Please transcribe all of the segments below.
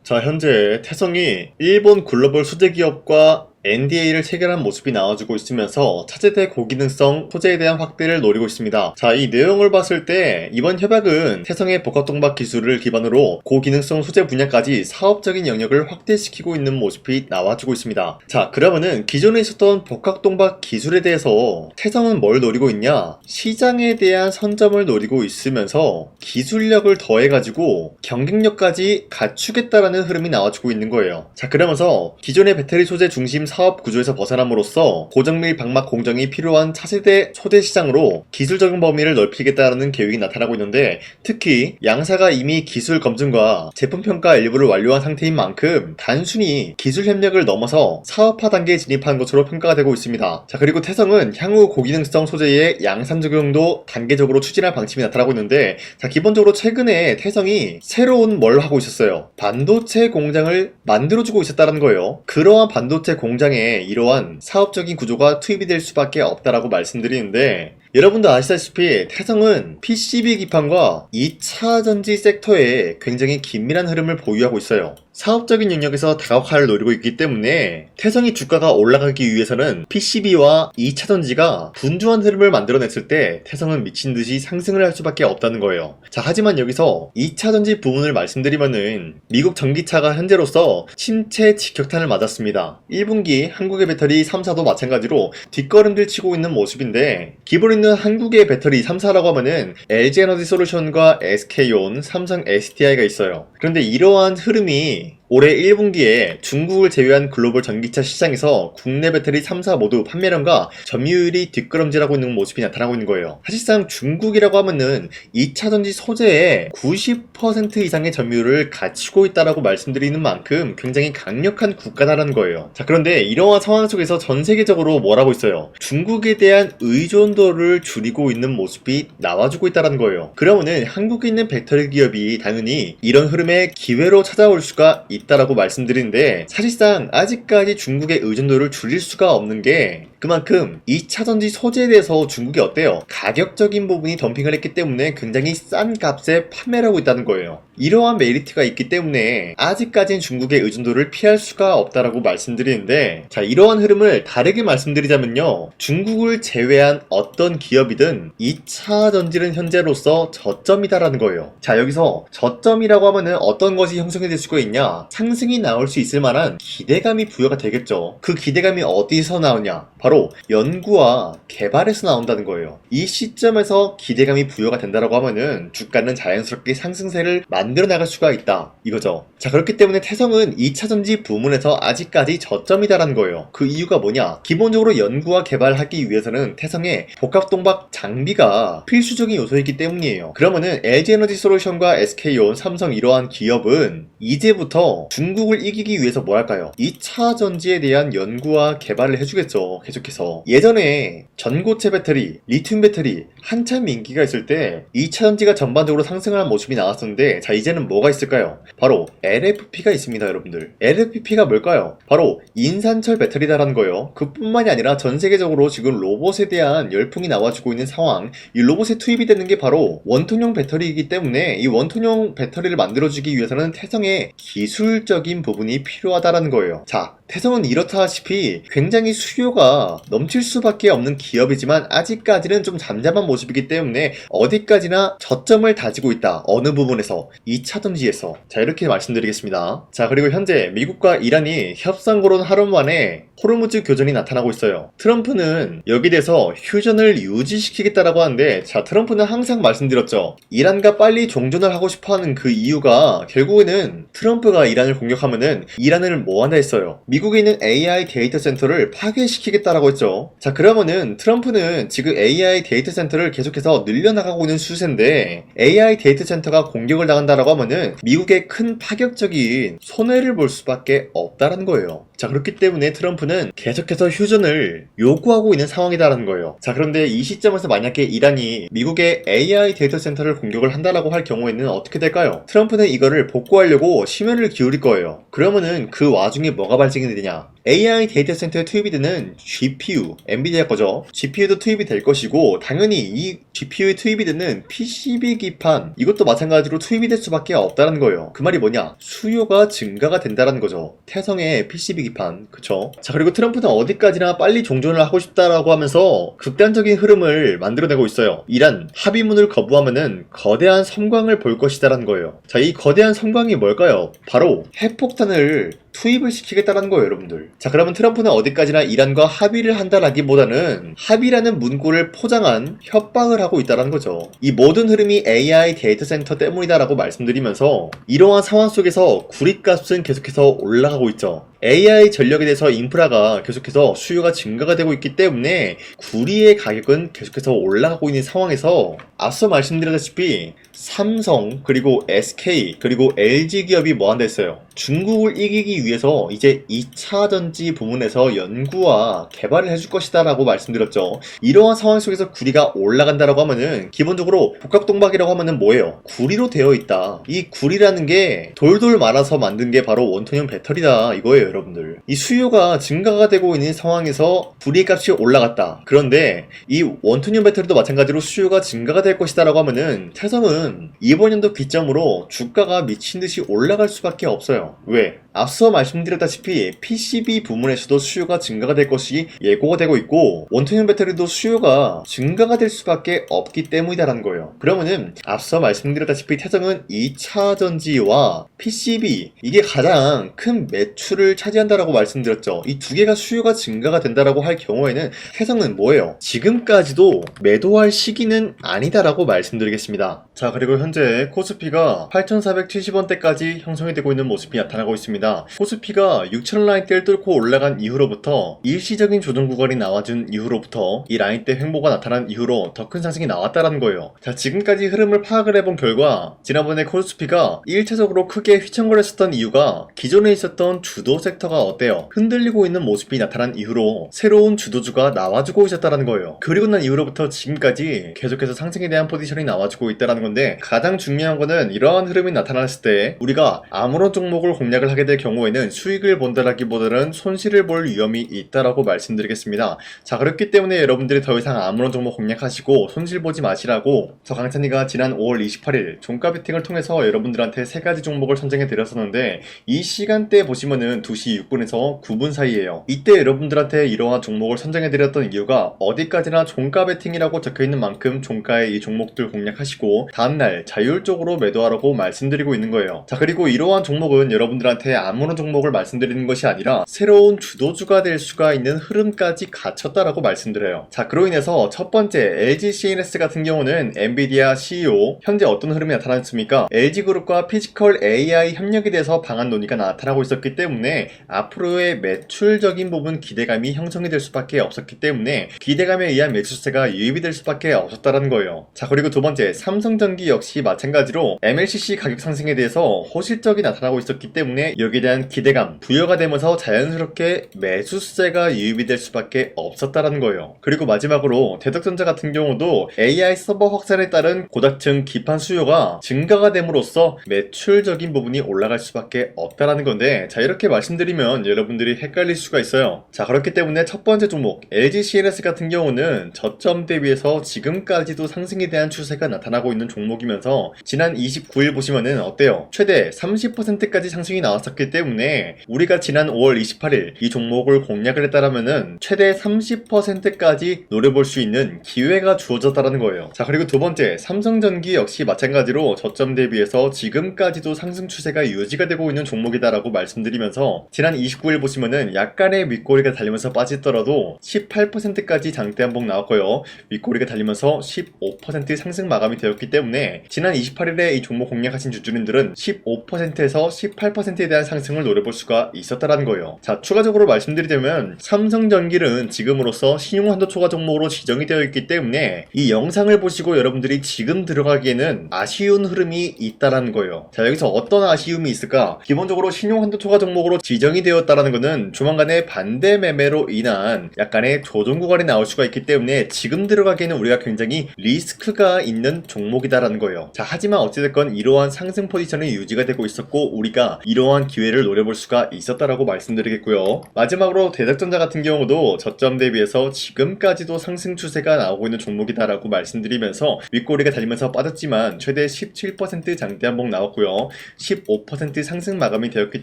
자, 현재 태성이 일본 글로벌 소재 기업과 NDA를 체결한 모습이 나와주고 있으면서 차세대 고기능성 소재에 대한 확대를 노리고 있습니다. 자, 이 내용을 봤을 때 이번 협약은 태성의 복합동박 기술을 기반으로 고기능성 소재 분야까지 사업적인 영역을 확대시키고 있는 모습이 나와주고 있습니다. 자, 그러면은 기존에 있었던 복합동박 기술에 대해서 태성은 뭘 노리고 있냐? 시장에 대한 선점을 노리고 있으면서 기술력을 더해가지고 경쟁력까지 갖추겠다라는 흐름이 나와주고 있는 거예요. 자, 그러면서 기존의 배터리 소재 중심 사업 구조에서 벗어남으로써 고정밀 방막 공정이 필요한 차세대 소재 시장으로 기술적인 범위를 넓히겠다는 계획이 나타나고 있는데, 특히 양사가 이미 기술 검증과 제품 평가 일부를 완료한 상태인 만큼 단순히 기술 협력을 넘어서 사업화 단계에 진입한 것으로 평가가 되고 있습니다. 자, 그리고 태성은 향후 고기능성 소재의 양산 적용도 단계적으로 추진할 방침이 나타나고 있는데, 자, 기본적으로 최근에 태성이 새로운 뭘 하고 있었어요. 반도체 공장을 만들어주고 있었다는 거예요. 그러한 반도체 공장에 이러한 사업적인 구조가 투입이 될 수밖에 없다라고 말씀드리는데, 여러분도 아시다시피 태성은 PCB 기판과 2차 전지 섹터에 굉장히 긴밀한 흐름을 보유하고 있어요. 사업적인 영역에서 다각화를 노리고 있기 때문에 태성이 주가가 올라가기 위해서는 PCB와 2차 전지가 분주한 흐름을 만들어냈을 때 태성은 미친듯이 상승을 할 수밖에 없다는 거예요. 자, 하지만 여기서 2차 전지 부분을 말씀드리면은 미국 전기차가 현재로서 침체 직격탄을 맞았습니다. 1분기 한국의 배터리 3사도 마찬가지로 뒷걸음질 치고 있는 모습인데, 기본 있는 한국의 배터리 3사라고 하면은 LG에너지솔루션과 SK온, 삼성 SDI가 있어요. 그런데 이러한 흐름이 올해 1분기에 중국을 제외한 글로벌 전기차 시장에서 국내 배터리 3사 모두 판매량과 점유율이 뒷걸음질하고 있는 모습이 나타나고 있는 거예요. 사실상 중국이라고 하면은 2차 전지 소재의 90% 이상의 점유율을 갖추고 있다라고 말씀드리는 만큼 굉장히 강력한 국가다라는 거예요. 자, 그런데 이러한 상황 속에서 전 세계적으로 뭘 하고 있어요? 중국에 대한 의존도를 줄이고 있는 모습이 나와주고 있다는 거예요. 그러면은 한국에 있는 배터리 기업이 당연히 이런 흐름의 기회로 찾아올 수가 있다라고 말씀드리는데, 사실상 아직까지 중국의 의존도를 줄일 수가 없는 게 그만큼 2차 전지 소재에 대해서 중국이 어때요? 가격적인 부분이 덤핑을 했기 때문에 굉장히 싼 값에 판매를 하고 있다는 거예요. 이러한 메리트가 있기 때문에 아직까지는 중국의 의존도를 피할 수가 없다라고 말씀드리는데, 자, 이러한 흐름을 다르게 말씀드리자면요, 중국을 제외한 어떤 기업이든 2차 전지는 현재로서 저점이다라는 거예요. 자, 여기서 저점이라고 하면은 어떤 것이 형성이 될 수가 있냐? 상승이 나올 수 있을 만한 기대감이 부여가 되겠죠. 그 기대감이 어디서 나오냐? 바로 연구와 개발에서 나온다는 거예요. 이 시점에서 기대감이 부여가 된다라고 하면은 주가는 자연스럽게 상승세를 만들어 나갈 수가 있다, 이거죠. 자, 그렇기 때문에 태성은 2차 전지 부문에서 아직까지 저점이다라는 거예요. 그 이유가 뭐냐? 기본적으로 연구와 개발하기 위해서는 태성의 복합동박 장비가 필수적인 요소이기 때문이에요. 그러면은 LG에너지솔루션과 SK온, 삼성 이러한 기업은 이제부터 중국을 이기기 위해서 뭐 할까요? 2차 전지에 대한 연구와 개발을 해주겠죠. 계속해서. 예전에 전고체 배터리, 리튬 배터리 한참 인기가 있을 때 2차 전지가 전반적으로 상승하는 모습이 나왔었는데, 자, 이제는 뭐가 있을까요? 바로 LFP가 있습니다, 여러분들. LFP가 뭘까요? 바로 인산철 배터리다라는 거예요. 그뿐만이 아니라 전 세계적으로 지금 로봇에 대한 열풍이 나와주고 있는 상황, 이 로봇에 투입이 되는 게 바로 원통형 배터리이기 때문에 이 원통형 배터리를 만들어주기 위해서는 태성의 기술적인 부분이 필요하다라는 거예요. 자, 태성은 이렇다시피 굉장히 수요가 넘칠 수밖에 없는 기업이지만 아직까지는 좀 잠잠한 모습이기 때문에 어디까지나 저점을 다지고 있다. 어느 부분에서? 2차 전지에서. 자, 이렇게 말씀드리겠습니다. 자, 그리고 현재 미국과 이란이 협상 거론 하루 만에 호르무즈 교전이 나타나고 있어요. 트럼프는 여기 대해서 휴전을 유지시키겠다라고 하는데, 자, 트럼프는 항상 말씀드렸죠. 이란과 빨리 종전을 하고 싶어하는 그 이유가 결국에는 트럼프가 이란을 공격하면은 이란을 뭐 한다 했어요? 미국에 있는 AI 데이터 센터를 파괴시키겠다라고 했죠. 자, 그러면은 트럼프는 지금 AI 데이터 센터를 계속해서 늘려나가고 있는 추세인데, AI 데이터 센터가 공격을 당한다라고 하면은 미국의 큰 파격적인 손해를 볼 수밖에 없다라는 거예요. 자, 그렇기 때문에 트럼프는 계속해서 휴전을 요구하고 있는 상황이다라는 거예요. 자, 그런데 이 시점에서 만약에 이란이 미국의 AI 데이터 센터를 공격을 한다라고 할 경우에는 어떻게 될까요? 트럼프는 이거를 복구하려고 심혈을 기울일 거예요. 그러면은 그 와중에 뭐가 발생이 되냐? AI 데이터 센터에 투입이 되는 GPU, 엔비디아 거죠. GPU도 투입이 될 것이고 당연히 이 GPU에 투입이 되는 PCB 기판 이것도 마찬가지로 투입이 될 수밖에 없다는 거예요. 그 말이 뭐냐? 수요가 증가가 된다는 거죠. 태성의 PCB 기판, 그쵸? 자, 그리고 트럼프는 어디까지나 빨리 종전을 하고 싶다라고 하면서 극단적인 흐름을 만들어내고 있어요. 이란 합의문을 거부하면은 거대한 섬광을 볼 것이다라는 거예요. 자, 이 거대한 섬광이 뭘까요? 바로 핵폭탄을 투입을 시키겠다는 거예요, 여러분들. 자, 그러면 트럼프는 어디까지나 이란과 합의를 한다라기보다는 합의라는 문구를 포장한 협박을 하고 있다는 거죠. 이 모든 흐름이 AI 데이터 센터 때문이다라고 말씀드리면서 이러한 상황 속에서 구리값은 계속해서 올라가고 있죠. AI 전력에 대해서 인프라가 계속해서 수요가 증가가 되고 있기 때문에 구리의 가격은 계속해서 올라가고 있는 상황에서 앞서 말씀드렸다시피 삼성 그리고 SK 그리고 LG 기업이 뭐 한다 했어요. 중국을 이기기 위해서 이제 2차 전지 부문에서 연구와 개발을 해줄 것이다 라고 말씀드렸죠. 이러한 상황 속에서 구리가 올라간다라고 하면은 기본적으로 복합동박이라고 하면은 뭐예요? 구리로 되어 있다. 이 구리라는 게 돌돌 말아서 만든 게 바로 원통형 배터리다 이거예요, 여러분들. 이 수요가 증가가 되고 있는 상황에서 구리 값이 올라갔다. 그런데 이 원통형 배터리도 마찬가지로 수요가 증가가 될 것이다 라고 하면은 태성은 이번 연도 기점으로 주가가 미친듯이 올라갈 수밖에 없어요. 왜? 앞서 말씀드렸다시피 PCB 부문에서도 수요가 증가가 될 것이 예고가 되고 있고 원통형 배터리도 수요가 증가가 될 수밖에 없기 때문이다라는 거예요. 그러면은 앞서 말씀드렸다시피 태성은 2차 전지와 PCB 이게 가장 큰 매출을 차지한다라고 말씀드렸죠. 이 두 개가 수요가 증가가 된다라고 할 경우에는 태성은 뭐예요? 지금까지도 매도할 시기는 아니다라고 말씀드리겠습니다. 자, 그리고 현재 코스피가 8,470원대까지 형성이 되고 있는 모습이 나타나고 있습니다. 코스피가 6,000원 라인대를 뚫고 올라간 이후로부터 일시적인 조정 구간이 나와준 이후로부터 이 라인대 횡보가 나타난 이후로 더 큰 상승이 나왔다는 거예요. 자, 지금까지 흐름을 파악을 해본 결과 지난번에 코스피가 1차적으로 크게 휘청거렸었던 이유가 기존에 있었던 주도 섹터가 어때요? 흔들리고 있는 모습이 나타난 이후로 새로운 주도주가 나와주고 있었다는 거예요. 그리고 난 이후로부터 지금까지 계속해서 상승에 대한 포지션이 나와주고 있다는 건데 가장 중요한 거는 이러한 흐름이 나타났을 때 우리가 아무런 종목을 공략을 하게 될 경우에는 수익을 본다라기보다는 손실을 볼 위험이 있다라고 말씀드리겠습니다. 자, 그렇기 때문에 여러분들이 더 이상 아무런 종목 공략하시고 손실 보지 마시라고 저 강찬이가 지난 5월 28일 종가 베팅을 통해서 여러분들한테 3가지 종목을 선정해 드렸었는데 이 시간대에 보시면은 2시 6분에서 9분 사이에요. 이때 여러분들한테 이러한 종목을 선정해 드렸던 이유가 어디까지나 종가 베팅이라고 적혀있는 만큼 종가에 이 종목들 공략하시고 다음날 자율적으로 매도하라고 말씀드리고 있는 거예요. 자, 그리고 이러한 종목은 여러분들한테 아무런 종목을 말씀드리는 것이 아니라 새로운 주도주가 될 수가 있는 흐름까지 갖췄다라고 말씀드려요. 자, 그로 인해서 첫 번째 LG CNS 같은 경우는 엔비디아 CEO 현재 어떤 흐름이 나타났습니까? LG그룹과 피지컬 AI 협력에 대해서 방안 논의가 나타나고 있었기 때문에 앞으로의 매출적인 부분 기대감이 형성이 될 수밖에 없었기 때문에 기대감에 의한 매수세가 유입이 될 수밖에 없었다는 거예요. 자, 그리고 두 번째 삼성전기 역시 마찬가지로 MLCC 가격 상승에 대해서 호실적이 나타나고 있었기 때문에 여기에 대한 기대감 부여가 되면서 자연스럽게 매수세가 유입이 될 수밖에 없었다는 거예요. 그리고 마지막으로 대덕전자 같은 경우도 AI 서버 확산에 따른 고닥층 기판 수요가 증가가 됨으로써 매출적인 부분이 올라갈 수밖에 없다라는 건데 자, 이렇게 말씀드리면 여러분들이 헷갈릴 수가 있어요. 자, 그렇기 때문에 첫 번째 종목 LG CNS 같은 경우는 저점 대비해서 지금까지도 상승에 대한 추세가 나타나고 있는 종목이면서 지난 29일 보시면은 어때요? 최대 30%까지 상승이 나왔었기 때문에 우리가 지난 5월 28일 이 종목을 공략을 했다라면은 최대 30%까지 노려볼 수 있는 기회가 주어졌다는 거예요. 자, 그리고 두 번째 삼성전기 역시 마찬가지로 저점 대비해서 지금까지도 상승 추세가 유지가 되고 있는 종목이다라고 말씀드리면서 지난 29일 보시면은 약간의 윗꼬리가 달리면서 빠지더라도 18%까지 장대 한봉 나왔고요. 윗꼬리가 달리면서 15% 상승 마감이 되었기 때문에 지난 28일에 이 종목 공략하신 주주님들은 15%에서 18%에 대한 상승을 노려볼 수가 있었다는 거예요. 자, 추가적으로 말씀드리자면 삼성전기는 지금으로서 신용한도 초과 종목으로 지정이 되어 있기 때문에 이 영상을 보시고 여러분들이 지금 들어가기에는 아쉬운 흐름이 있다라는 거예요. 자, 여기서 어떤 아쉬움이 있을까? 기본적으로 신용한도 초과 종목으로 지정이 되었다라는 것은 조만간에 반대 매매로 인한 약간의 조정 구간이 나올 수가 있기 때문에 지금 들어가기에는 우리가 굉장히 리스크가 있는 종목이다라는 거예요. 자, 하지만 어찌됐건 이러한 상승 포지션이 유지가 되고 있었고 우리가 이러한 기회를 노려볼 수가 있었다라고 말씀드리겠고요. 마지막으로 대작전자 같은 경우도 저점 대비해서 지금까지도 상승 추세가 나오고 있는 종목이다라고 말씀드리면서 윗꼬리가 달리면서 빠졌지만 최대 17% 장대 한봉 나왔고요. 15% 상승 마감이 되었기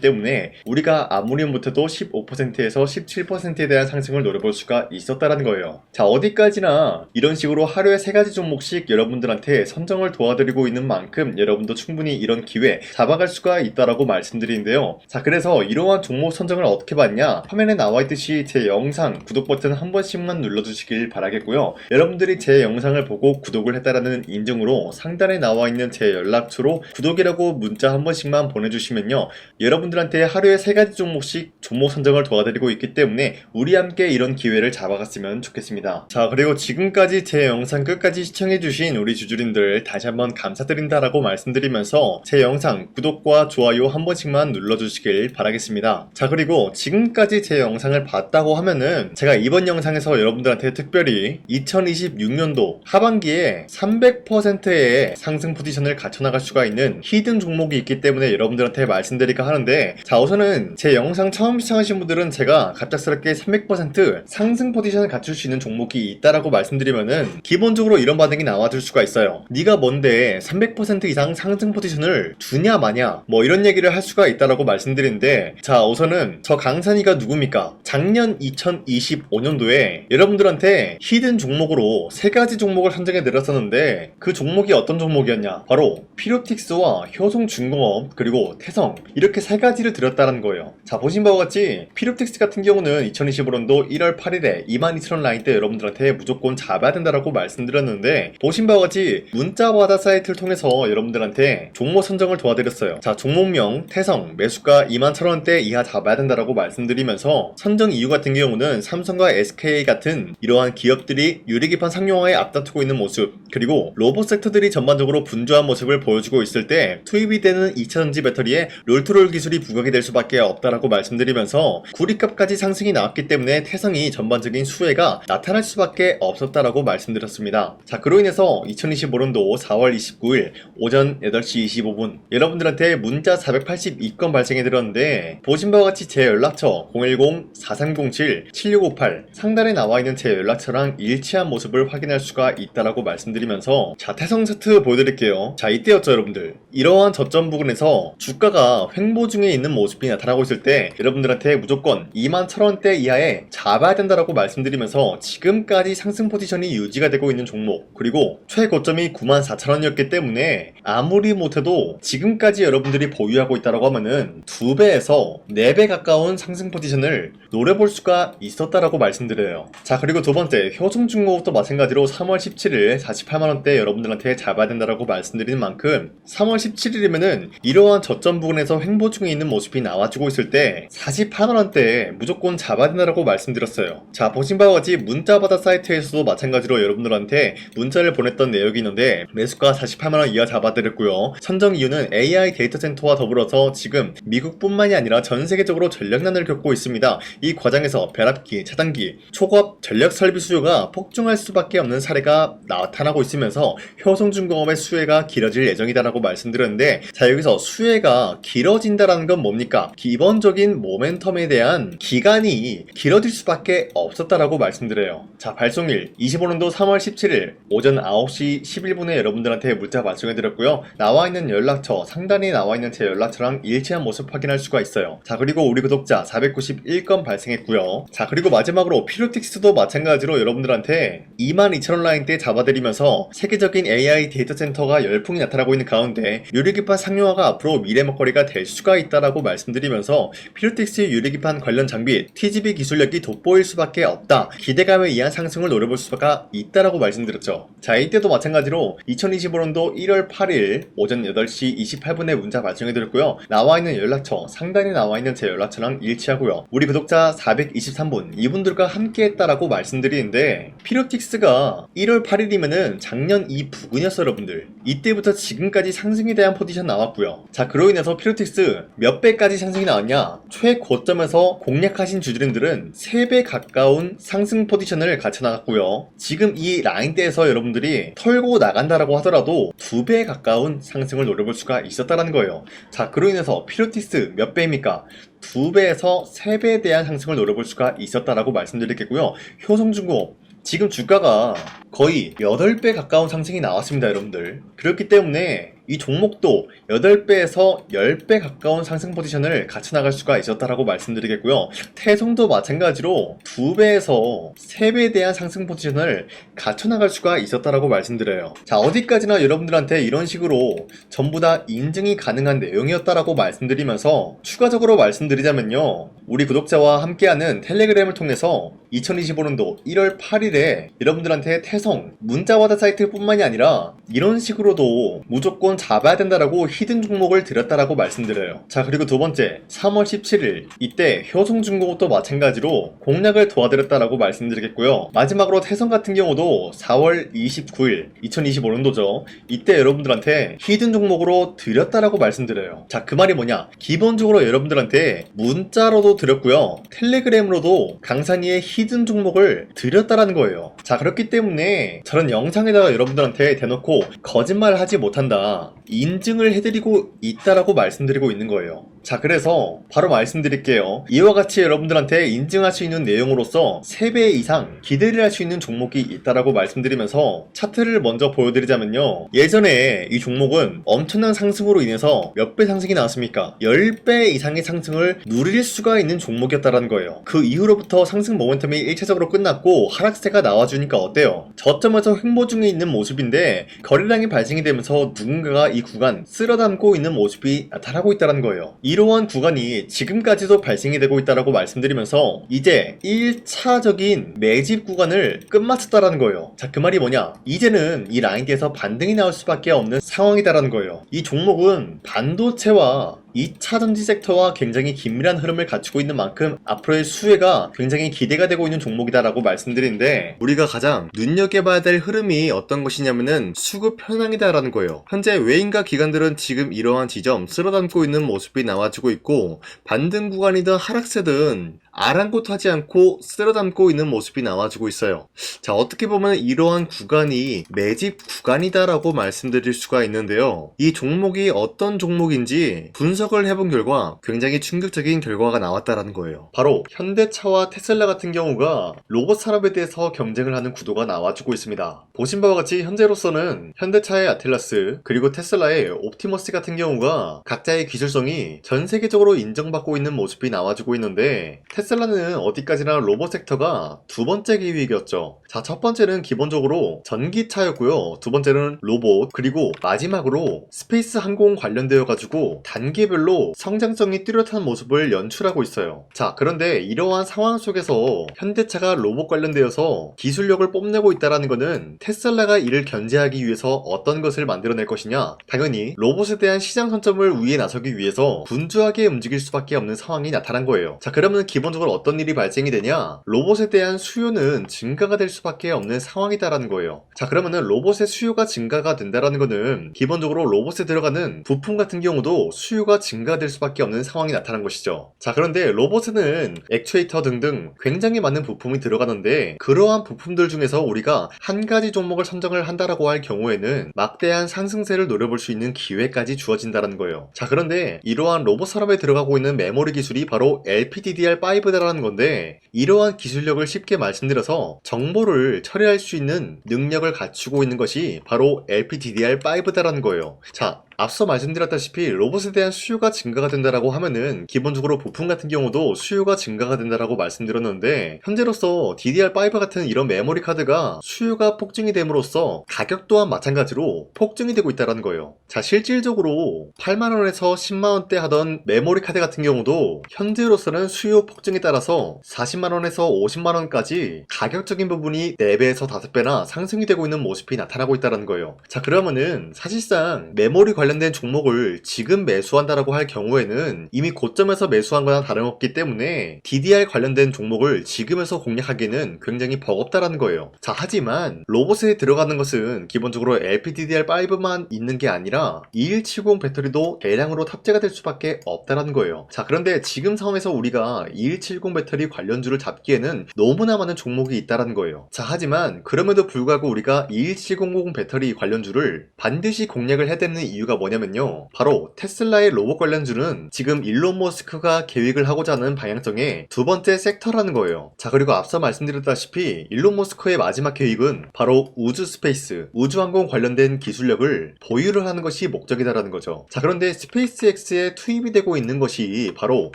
때문에 우리가 아무리 못해도 15%에서 17%에 대한 상승을 노려볼 수가 있었다라는 거예요. 자, 어디까지나 이런 식으로 하루에 3가지 종목씩 여러분들한테 선정을 도와드리고 있는 만큼 여러분도 충분히 이런 기회 잡아갈 수가 있다라고 말씀드리는데요. 자, 그래서 이러한 종목 선정을 어떻게 받냐? 화면에 나와 있듯이 제 영상 구독 버튼 한 번씩만 눌러주시길 바라겠고요. 여러분들이 제 영상을 보고 구독을 했다라는 인증으로 상단에 나와 있는 제 연락처로 구독이라고 문자 한 번씩만 보내주시면요. 여러분들한테 하루에 3가지 종목씩 종목 선정을 도와드리고 있기 때문에 우리 함께 이런 기회를 잡아갔으면 좋겠습니다. 자, 그리고 지금까지 제 영상 끝까지 시청해주신 우리 주주님들 다시 한번 감사드린다라고 말씀드리면서 제 영상 구독과 좋아요 한 번씩만 눌러주시길 바라겠습니다. 자, 그리고 지금까지 제 영상을 봤다고 하면은 제가 이번 영상에서 여러분들한테 특별히 2026년도 하반기에 300%의 상승 포지션을 갖춰나갈 수가 있는 히든 종목이 있기 때문에 여러분들한테 말씀드릴까 하는데, 자, 우선은 제 영상 처음 시청하신 분들은 제가 갑작스럽게 300% 상승 포지션을 갖출 수 있는 종목이 있다라고 말씀드리면은 기본적으로 이런 반응이 나와줄 수가 있어요. 네가 뭔데 300% 이상 상승 포지션을 주냐 마냐 뭐 이런 얘기를 할 수가 있다라고 말씀드리는데, 자, 우선은 저 강산이가 누굽니까? 작년 2025년도에 여러분들한테 히든 종목으로 3가지 종목을 선정해 드렸었는데 그 종목이 어떤 종목이었냐? 바로 피로틱스와 효성중공업 그리고 태성, 이렇게 3가지를 드렸다는 거예요. 자, 보신 바와 같이 피로틱스 같은 경우는 2025년도 1월 8일에 22,000원 라인 때 여러분들한테 무조건 잡아야 된다라고 말씀드렸는데, 보신 바와 같이 문자바다 사이트를 통해서 여러분들한테 종목 선정을 도와드렸어요. 자, 종목명 태성 매수가 21,000원대 이하 잡아야 된다라고 말씀드리면서 선정 이유 같은 경우는 삼성과 SK 같은 이러한 기업들이 유리기판 상용화에 앞다투고 있는 모습, 그리고 로봇 섹터들이 전반적으로 분주한 모습을 보여주고 있을 때 투입이 되는 2차전지 배터리에 롤투롤 기술이 부각이 될 수밖에 없다라고 말씀드리면서 구리값까지 상승이 나왔기 때문에 태성이 전반적인 수혜가 나타날 수밖에 없었다라고 말씀드렸습니다. 자, 그로 인해서 2025년도 4월 29일 오전 8시 25분 여러분들한테 문자 482건 발생해 드렸는데, 보신 바와 같이 제 연락처 010-4307-7658 상단에 나와 있는 제 연락처랑 일치한 모습을 확인할 수가 있다라고 말씀드리면서, 자, 태성 세트 보여드릴게요. 자, 이때였죠 여러분들. 이러한 저점 부근에서 주가가 횡보 중에 있는 모습이 나타나고 있을 때 여러분들한테 무조건 21,000원대 이하에 잡아야 된다라고 말씀드리면서 지금까지 상승 포지션이 유지가 되고 있는 종목, 그리고 최고점이 94,000원이었기 때문에 아무리 못해도 지금까지 여러분들이 보유하고 있다라고 하면은 2배에서 4배 가까운 상승 포지션을 노려볼 수가 있었다라고 말씀드려요. 자, 그리고 두 번째 효성중공업도 마찬가지로 3월 17일 48만원대 여러분들한테 잡아야 된다라고 말씀드리는 만큼 3월 17일이면은 이러한 저점 부근에서 횡보 중에 있는 모습이 나와주고 있을 때 48만원대에 무조건 잡아야 된다라고 말씀드렸어요. 자, 보신 바와 같이 문자바다 사이트에서도 마찬가지로 여러분들한테 문자를 보냈던 내역이 있는데 매수가 48만원 이하 잡아드렸고요. 선정 이유는 AI 데이터 센터와 더불어서 지금 미국뿐만이 아니라 전 세계적으로 전력난을 겪고 있습니다. 이 과정에서 벼락기, 차단기, 초고압 전력 설비 수요가 폭증할 수밖에 없는 사례가 나타나고 있으면서 효성중공업의 수혜가 길어질 예정이다라고 말씀드렸는데, 자, 여기서 수혜가 길어진다라는 건 뭡니까? 기본적인 모멘텀에 대한 기간이 길어질 수밖에 없었다라고 말씀드려요. 자, 발송일 25년도 3월 17일 오전 9시 11분에 여러분들한테 문자 발송해드렸고요. 나와있는 연락처, 상단에 나와있는 제 연락처랑 일치한 모습 확인할 수가 있어요. 자, 그리고 우리 구독자 491건 발생했고요. 자, 그리고 마지막으로 피로틱스도 마찬가지로 여러분들한테 22,000원 라인 때 잡아드리면서 세계적인 AI 데이터 센터가 열풍이 나타나고 있는 가운데 유리기판 상용화가 앞으로 미래 먹거리가 될 수가 있다라고 말씀드리면서 피로틱스 유리기판 관련 장비 TGV 기술력이 돋보일 수밖에 없다, 기대감에 의한 상승을 노려볼 수가 있다라고 말씀드렸죠. 자, 이때도 마찬가지로 2025년도 1월 8일 오전 8시 28분에 문자 발송해드렸고요. 나와있는 연락처, 상단에 나와있는 제 연락처랑 일치하고요. 우리 구독자 423분 이분들과 함께 했다라고 말씀드리는데, 피로틱스가 1월 8일이면은 작년 이 부근이었어요 여러분들. 이때부터 지금까지 상승에 대한 포지션 나왔고요. 자, 그로 인해서 피로틱스 몇 배까지 상승이 나왔냐? 최고점에서 공략하신 주주님들은 3배 가까운 상승 포지션을 갖춰 나갔고요. 지금 이 라인대에서 여러분들이 털고 나간다라고 하더라도 2배 가까운 상승을 노려볼 수가 있었다는 거예요. 자, 그로 인해서 피로티스 몇 배입니까? 2배에서 3배에 대한 상승을 노려볼 수가 있었다라고 말씀드리겠고요. 효성중공업 지금 주가가 거의 8배 가까운 상승이 나왔습니다, 여러분들. 그렇기 때문에 이 종목도 8배에서 10배 가까운 상승 포지션을 갖춰 나갈 수가 있었다라고 말씀드리겠고요. 태성도 마찬가지로 2배에서 3배에 대한 상승 포지션을 갖춰 나갈 수가 있었다라고 말씀드려요. 자, 어디까지나 여러분들한테 이런 식으로 전부 다 인증이 가능한 내용이었다라고 말씀드리면서 추가적으로 말씀드리자면요. 우리 구독자와 함께하는 텔레그램을 통해서 2025년도 1월 8일에 여러분들한테 태성 문자와드 사이트 뿐만이 아니라 이런 식으로도 무조건 잡아야 된다라고 히든 종목을 드렸다라고 말씀드려요. 자, 그리고 두 번째 3월 17일 이때 효성중공업도 마찬가지로 공략을 도와드렸다라고 말씀드리겠고요. 마지막으로 태성 같은 경우도 4월 29일 2025년도죠. 이때 여러분들한테 히든 종목으로 드렸다라고 말씀드려요. 자, 그 말이 뭐냐? 기본적으로 여러분들한테 문자로도 드렸고요. 텔레그램으로도 강산이의 히든 종목을 드렸다라는 거예요. 자, 그렇기 때문에 저런 영상에다가 여러분들한테 대놓고 거짓말을 하지 못한다, 인증을 해드리고 있다라고 말씀드리고 있는 거예요. 자, 그래서 바로 말씀드릴게요. 이와 같이 여러분들한테 인증할 수 있는 내용으로서 3배 이상 기대를 할 수 있는 종목이 있다라고 말씀드리면서 차트를 먼저 보여드리자면요. 예전에 이 종목은 엄청난 상승으로 인해서 몇 배 상승이 나왔습니까? 10배 이상의 상승을 누릴 수가 있는 종목이었다라는 거예요. 그 이후로부터 상승 모멘텀이 1차적으로 끝났고 하락세가 나와주니까 어때요? 저점에서 횡보 중에 있는 모습인데 거래량이 발생이 되면서 누군가가 이 구간 쓸어담고 있는 모습이 나타나고 있다는 거예요. 이러한 구간이 지금까지도 발생이 되고 있다라고 말씀드리면서 이제 1차적인 매집 구간을 끝마쳤다라는 거예요. 자, 그 말이 뭐냐? 이제는 이 라인대에서 반등이 나올 수밖에 없는 상황이다라는 거예요. 이 종목은 반도체와 2차 전지 섹터와 굉장히 긴밀한 흐름을 갖추고 있는 만큼 앞으로의 수혜가 굉장히 기대가 되고 있는 종목이다라고 말씀드리는데, 우리가 가장 눈여겨봐야 될 흐름이 어떤 것이냐면은 수급 현황이다라는 거예요. 현재 외인과 기관들은 지금 이러한 지점 쓸어담고 있는 모습이 나와주고 있고, 반등 구간이든 하락세든 아랑곳하지 않고 쓸어담고 있는 모습이 나와주고 있어요. 자, 어떻게 보면 이러한 구간이 매집 구간이다라고 말씀드릴 수가 있는데요. 이 종목이 어떤 종목인지 분석을 해본 결과 굉장히 충격적인 결과가 나왔다라는 거예요. 바로 현대차와 테슬라 같은 경우가 로봇 산업에 대해서 경쟁을 하는 구도가 나와주고 있습니다. 보신 바와 같이 현재로서는 현대차의 아틀라스 그리고 테슬라의 옵티머스 같은 경우가 각자의 기술성이 전 세계적으로 인정받고 있는 모습이 나와주고 있는데, 테슬라는 어디까지나 로봇 섹터가 두 번째 기획이었죠. 자, 첫 번째는 기본적으로 전기차였고요. 두 번째는 로봇, 그리고 마지막으로 스페이스 항공 관련되어 가지고 단계별로 성장성이 뚜렷한 모습을 연출하고 있어요. 자, 그런데 이러한 상황 속에서 현대차가 로봇 관련되어서 기술력을 뽐내고 있다는 것은 테슬라가 이를 견제하기 위해서 어떤 것을 만들어낼 것이냐? 당연히 로봇에 대한 시장 선점을 위해 나서기 위해서 분주하게 움직일 수밖에 없는 상황이 나타난 거예요. 자, 그러면 기본적으로 어떤 일이 발생이 되냐? 로봇에 대한 수요는 증가가 될 수밖에 없는 상황이다라는 거예요. 자, 그러면은 로봇의 수요가 증가가 된다라는 거는 기본적으로 로봇에 들어가는 부품 같은 경우도 수요가 증가될 수밖에 없는 상황이 나타난 것이죠. 자, 그런데 로봇에는 액추에이터 등등 굉장히 많은 부품이 들어가는데, 그러한 부품들 중에서 우리가 한 가지 종목을 선정을 한다라고 할 경우에는 막대한 상승세를 노려볼 수 있는 기회까지 주어진다는 거예요. 자, 그런데 이러한 로봇 산업에 들어가고 있는 메모리 기술이 바로 LPDDR5다라는 건데, 이러한 기술력을 쉽게 말씀드려서 정보를 처리할 수 있는 능력을 갖추고 있는 것이 바로 LPDDR5다라는 거예요. 자, 앞서 말씀드렸다시피 로봇에 대한 수요가 증가가 된다라고 하면은 기본적으로 부품 같은 경우도 수요가 증가가 된다라고 말씀드렸는데, 현재로서 DDR5 같은 이런 메모리 카드가 수요가 폭증이 됨으로써 가격 또한 마찬가지로 폭증이 되고 있다는 거예요. 자, 실질적으로 8만원에서 10만원대 하던 메모리 카드 같은 경우도 현재로서는 수요 폭증에 따라서 40만원에서 50만원까지 가격적인 부분이 4배에서 5배나 상승이 되고 있는 모습이 나타나고 있다는 거예요. 자, 그러면은 사실상 메모리 관련 관련된 종목을 지금 매수한다라고 할 경우에는 이미 고점에서 매수한 거나 다름없기 때문에 DDR 관련된 종목을 지금에서 공략하기는 굉장히 버겁다라는 거예요. 자, 하지만 로봇에 들어가는 것은 기본적으로 LPDDR5만 있는 게 아니라 2170 배터리도 대량으로 탑재가 될 수밖에 없다라는 거예요. 자, 그런데 지금 상황에서 우리가 2170 배터리 관련주를 잡기에는 너무나 많은 종목이 있다라는 거예요. 자, 하지만 그럼에도 불구하고 우리가 2170 배터리 관련주를 반드시 공략을 해야 되는 이유가 뭐냐면요, 바로 테슬라의 로봇 관련주는 지금 일론 머스크가 계획을 하고자 하는 방향성의 두 번째 섹터라는 거예요. 자, 그리고 앞서 말씀드렸다시피 일론 머스크의 마지막 계획은 바로 우주 스페이스, 우주항공 관련된 기술력을 보유를 하는 것이 목적이다라는 거죠. 자, 그런데 스페이스X에 투입이 되고 있는 것이 바로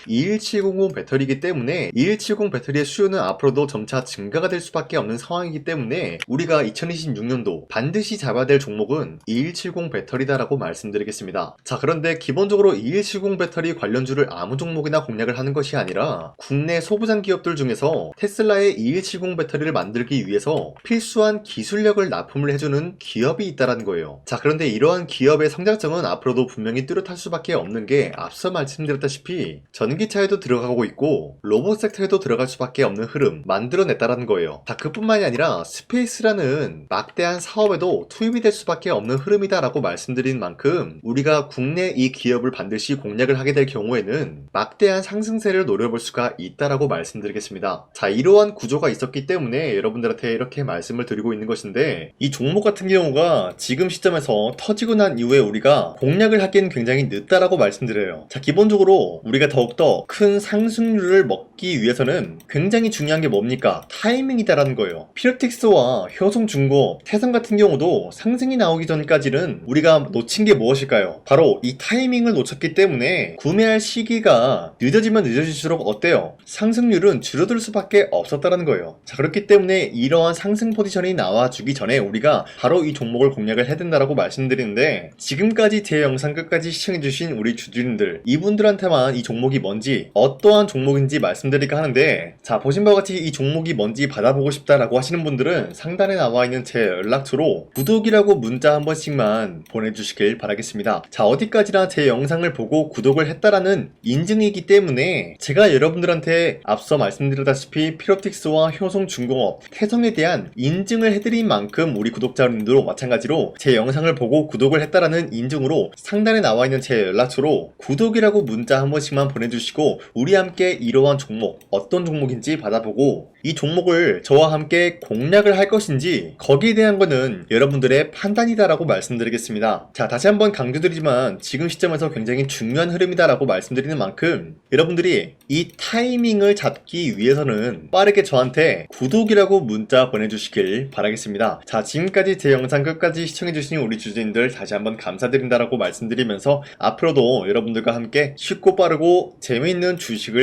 21700 배터리이기 때문에 2170 배터리의 수요는 앞으로도 점차 증가가 될 수밖에 없는 상황이기 때문에 우리가 2026년도 반드시 잡아야 될 종목은 2170 배터리다라고 말씀드리겠습니다. 자, 그런데 기본적으로 2170 배터리 관련주를 아무 종목이나 공략을 하는 것이 아니라 국내 소부장 기업들 중에서 테슬라의 2170 배터리를 만들기 위해서 필수한 기술력을 납품을 해주는 기업이 있다라는 거예요. 자, 그런데 이러한 기업의 성장성은 앞으로도 분명히 뚜렷할 수밖에 없는 게 앞서 말씀드렸다시피 전기차에도 들어가고 있고 로봇 섹터에도 들어갈 수밖에 없는 흐름 만들어냈다라는 거예요. 자, 그뿐만이 아니라 스페이스라는 막대한 사업에도 투입이 될 수밖에 없는 흐름이다라고 말씀드린 만큼 우리가 국내 이 기업을 반드시 공략을 하게 될 경우에는 막대한 상승세를 노려볼 수가 있다라고 말씀드리겠습니다. 자, 이러한 구조가 있었기 때문에 여러분들한테 이렇게 말씀을 드리고 있는 것인데, 이 종목 같은 경우가 지금 시점에서 터지고 난 이후에 우리가 공략을 하기엔 굉장히 늦다라고 말씀드려요. 자, 기본적으로 우리가 더욱더 큰 상승률을 먹기 위해서는 굉장히 중요한 게 뭡니까? 타이밍이다라는 거예요. 피어틱스와 효성중공업, 태성 같은 경우도 상승이 나오기 전까지는 우리가 놓친 게 무엇일까요? 바로 이 타이밍을 놓쳤기 때문에 구매할 시기가 늦어지면 늦어질수록 어때요? 상승률은 줄어들 수밖에 없었다는 거예요. 자, 그렇기 때문에 이러한 상승 포지션이 나와주기 전에 우리가 바로 이 종목을 공략을 해야 된다라고 말씀드리는데, 지금까지 제 영상 끝까지 시청해주신 우리 주주님들, 이분들한테만 이 종목이 뭔지, 어떠한 종목인지 말씀드릴까 하는데, 자, 보신 바와 같이 이 종목이 뭔지 받아보고 싶다라고 하시는 분들은 상단에 나와있는 제 연락처로 구독이라고 문자 한 번씩만 보내주시길 바라겠습니다. 자, 어디까지나 제 영상을 보고 구독을 했다라는 인증이기 때문에 제가 여러분들한테 앞서 말씀드렸다시피 피롭틱스와 효성중공업, 태성에 대한 인증을 해드린 만큼 우리 구독자님들도 마찬가지로 제 영상을 보고 구독을 했다라는 인증으로 상단에 나와있는 제 연락처로 구독이라고 문자 한 번씩만 보내주시고 우리 함께 이러한 종목, 어떤 종목인지 받아보고 이 종목을 저와 함께 공략을 할 것인지 거기에 대한 거는 여러분들의 판단이다라고 말씀드리겠습니다. 자, 다시 한번 강조드리지만 지금 시점에서 굉장히 중요한 흐름이다라고 말씀드리는 만큼 여러분들이 이 타이밍을 잡기 위해서는 빠르게 저한테 구독이라고 문자 보내주시길 바라겠습니다. 자, 지금까지 제 영상 끝까지 시청해주신 우리 주주님들 다시 한번 감사드린다라고 말씀드리면서 앞으로도 여러분들과 함께 쉽고 빠르고 재미있는 주식을